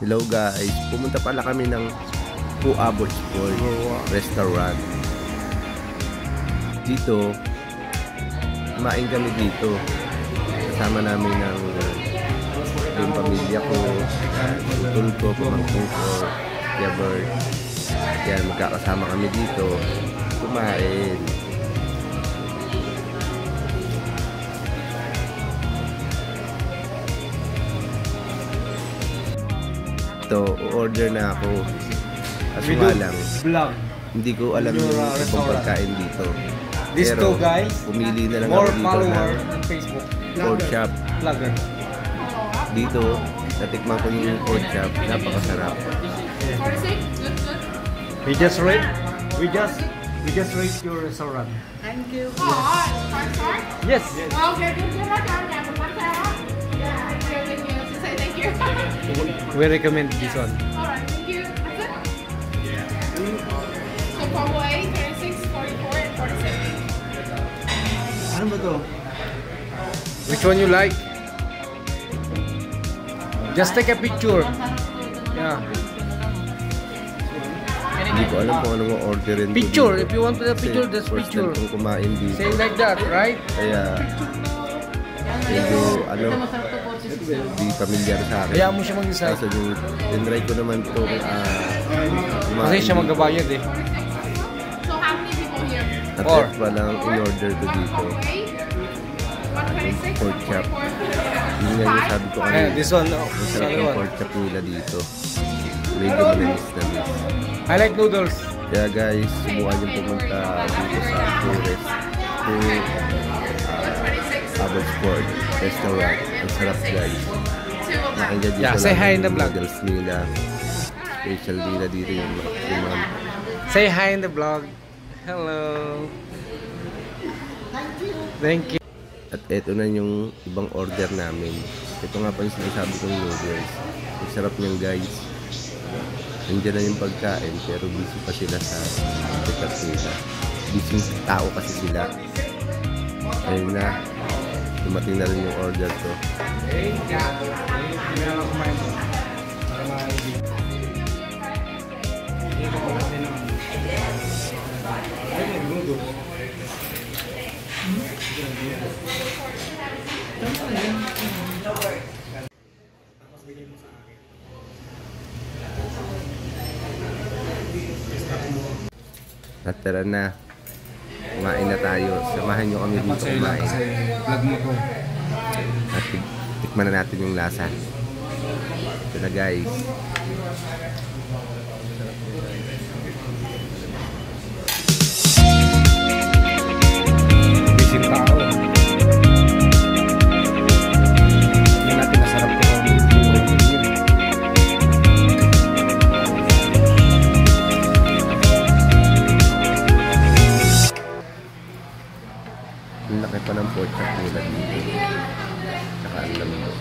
Hello guys, pumunta pala kami ng Puabot Sport Restaurant. Dito, kumain kami dito. Kasama namin ng yung pamilya ko, utol ko, pamangkin ko, Yabert. Yan, magkakasama kami dito kumain. Order na ako. Kaso nga lang, hindi ko alam yung ibang pagkain dito. Pero guys, pumili na lang ako dito ng Facebook pork chop. Dito, natikman ko yung pork chop, napakasarap. We just rate your restaurant. Thank you. Yes. We recommend this one. Alright, thank you. That's it? So combo A, 36, 44, and 47. Ano ba to? Which one you like? Just take a picture. Yeah. Hindi ko alam kung ano mo orderin ko Picture, dito. if you want the picture, just First picture. time kong kumain dito. Say like that, right? Kaya, medyo, di familiar sa akin. Kaya mo siya mag-decide. Kaso yung, tinry ko naman ito, Kasi siya magbabayad eh. So how many people here? At Or pa lang in-order ko dito. Pork chop. Yun nga yung sabi ko kanina. This one, Masarap yung pork chop nila dito. Medyo manamis na miss. I like noodles. Kaya guys, subukan yung pumunta dito sa Forest to Puabot Sport Restaurant. Ang sarap guys. Nakanya dito Yeah, say hi in the vlog. Noodles nila. Special nila dito yung mga Say hi in the vlog. Hello. Thank you. At eto na yung ibang order namin. Ito nga pa yung sinasabi kong noodles. Ang sarap niyan guys. Nandiyan na yung pagkain pero busy pa sila sa pikat nila. Busy tao kasi sila. Ayun na. Dumating na rin yung order ko. At tara na, kumain na tayo. Samahan nyo kami dito kumain. At tikman na natin yung lasa. Ito na guys. Bising tao. Hindi natin nasarap ko. Ang laki pa ng pork chop nila dito. Tsaka ang lambot.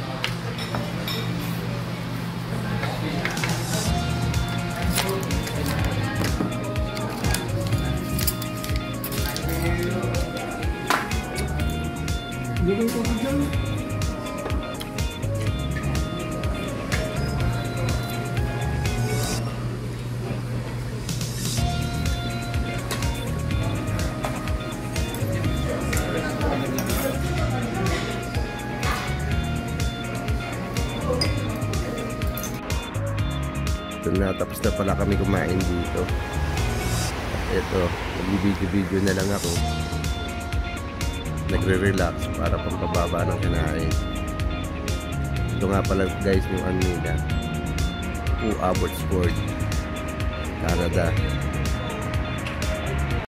Ito na, tapos na pala kami kumain dito. Ito, nag-video na lang ako. Nagre-relax para pampababa ng kinain. Ito nga pala guys yung ano nila, Puabot Sport Canada.